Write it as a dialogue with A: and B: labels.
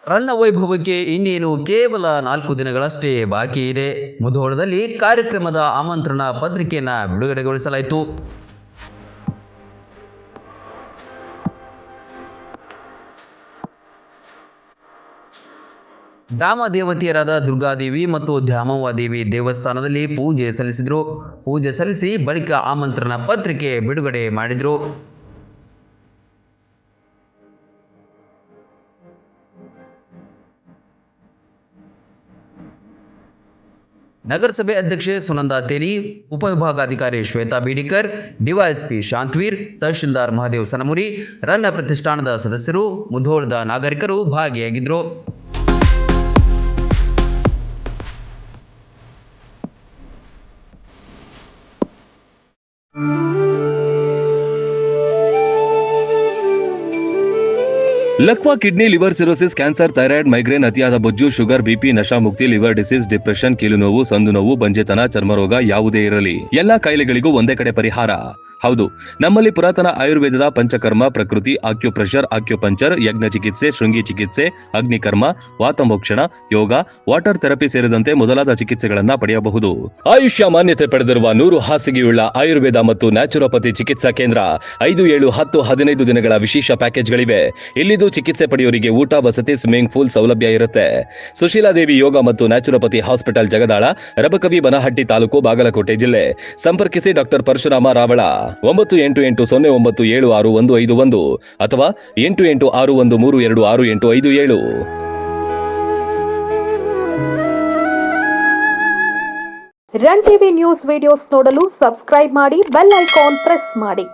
A: ರನ್ನ ವೈಭವಕ್ಕೆ ಇನ್ನೇನು ಕೇವಲ 4 ದಿನಗಳಷ್ಟೇ ಬಾಕಿ ಇದೆ. ಮುಧೋಳದಲ್ಲಿ ಕಾರ್ಯಕ್ರಮದ ಆಮಂತ್ರಣ ಪತ್ರಿಕೆಯನ್ನು ಬಿಡುಗಡೆಗೊಳಿಸಲಾಯಿತು. ಗ್ರಾಮ ದೇವತೆಯರಾದ ದುರ್ಗಾದೇವಿ ಮತ್ತು ದ್ಯಾಮವ್ವ ದೇವಿ ದೇವಸ್ಥಾನದಲ್ಲಿ ಪೂಜೆ ಸಲ್ಲಿಸಿದರು. ಪೂಜೆ ಸಲ್ಲಿಸಿ ಬಳಿಕ ಆಮಂತ್ರಣ ಪತ್ರಿಕೆ ಬಿಡುಗಡೆ ಮಾಡಿದರು. ನಗರಸಭೆ ಅಧ್ಯಕ್ಷೆ ಸುನಂದಾ ತೇಲಿ, ಉಪವಿಭಾಗಾಧಿಕಾರಿ ಶ್ವೇತಾ ಬೀಡಿಕರ್, ಡಿವೈಎಸ್ಪಿ ಶಾಂತವೀರ್, ತಹಶೀಲ್ದಾರ್ ಮಹದೇವ್ ಸನಮುರಿ, ರನ್ನ ಪ್ರತಿಷ್ಠಾನದ ಸದಸ್ಯರು, ಮುಧೋಳದ ನಾಗರಿಕರು ಭಾಗಿಯಾಗಿದ್ದರು.
B: ಲಕ್ವಾ kidney, liver cirrhosis, cancer, thyroid, migraine, ಅತಿಯಾದ ಬೊಜ್ಜು, ಶುಗರ್, ಬಿಪಿ, ನಶಾ ಮುಕ್ತಿ, ಲಿವರ್ ಡಿಸೀಸ್, ಡಿಪ್ರೆಷನ್, ಕೀಲು ನೋವು, ಸಂದು ನೋವು, ಬಂಜೆತನ, ಚರ್ಮರೋಗ ಯಾವುದೇ ಇರಲಿ ಎಲ್ಲಾ ಕಾಯಿಲೆಗಳಿಗೂ ಒಂದೇ ಕಡೆ ಪರಿಹಾರ. ಹೌದು, ನಮ್ಮಲ್ಲಿ ಪುರಾತನ ಆಯುರ್ವೇದದ ಪಂಚಕರ್ಮ, ಪ್ರಕೃತಿ, ಆಕ್ಯುಪ್ರೆಷರ್, ಆಕ್ಯುಪಂಚರ್, ಯಜ್ಞ ಚಿಕಿತ್ಸೆ, ಶೃಂಗಿ ಚಿಕಿತ್ಸೆ, ಅಗ್ನಿಕರ್ಮ, ವಾತಮೋಕ್ಷಣ, ಯೋಗ, ವಾಟರ್ ಥೆರಪಿ ಸೇರಿದಂತೆ ಮೊದಲಾದ ಚಿಕಿತ್ಸೆಗಳನ್ನ ಪಡೆಯಬಹುದು. ಆಯುಷ್ಯ ಮಾನ್ಯತೆ ಪಡೆದಿರುವ 100 ಹಾಸಿಗೆಯುಳ್ಳ ಆಯುರ್ವೇದ ಮತ್ತು ನ್ಯಾಚುರೋಪತಿ ಚಿಕಿತ್ಸಾ ಕೇಂದ್ರ 5, 7, 10, 15 ದಿನಗಳ ವಿಶೇಷ ಪ್ಯಾಕೇಜ್ಗಳಿವೆ. ಇಲ್ಲಿದ್ದು ಚಿಕಿತ್ಸೆ ಪಡೆಯೋರಿಗೆ ಊಟ, ವಸತಿ, ಸ್ವಿಮ್ಮಿಂಗ್ ಪೂಲ್ ಸೌಲಭ್ಯ ಇರುತ್ತೆ. ಸುಶೀಲಾದೇವಿ ಯೋಗ ಮತ್ತು ನ್ಯಾಚುರೋಪತಿ ಹಾಸ್ಪಿಟಲ್, ಜಗದಾಳ, ರಬಕವಿ, ಬನಹಟ್ಟಿ ತಾಲೂಕು, ಬಾಗಲಕೋಟೆ ಜಿಲ್ಲೆ. ಸಂಪರ್ಕಿಸಿ ಡಾಕ್ಟರ್ ಪರಶುರಾಮ ರಾವಳ 9880076151 ಅಥವಾ 8861326857.
C: ರನ್ ಟಿವಿ ನ್ಯೂಸ್ ವಿಡಿಯೋಸ್ ನೋಡಲು ಸಬ್ಸ್ಕ್ರೈಬ್ ಮಾಡಿ, ಬೆಲ್ ಐಕಾನ್ ಪ್ರೆಸ್ ಮಾಡಿ.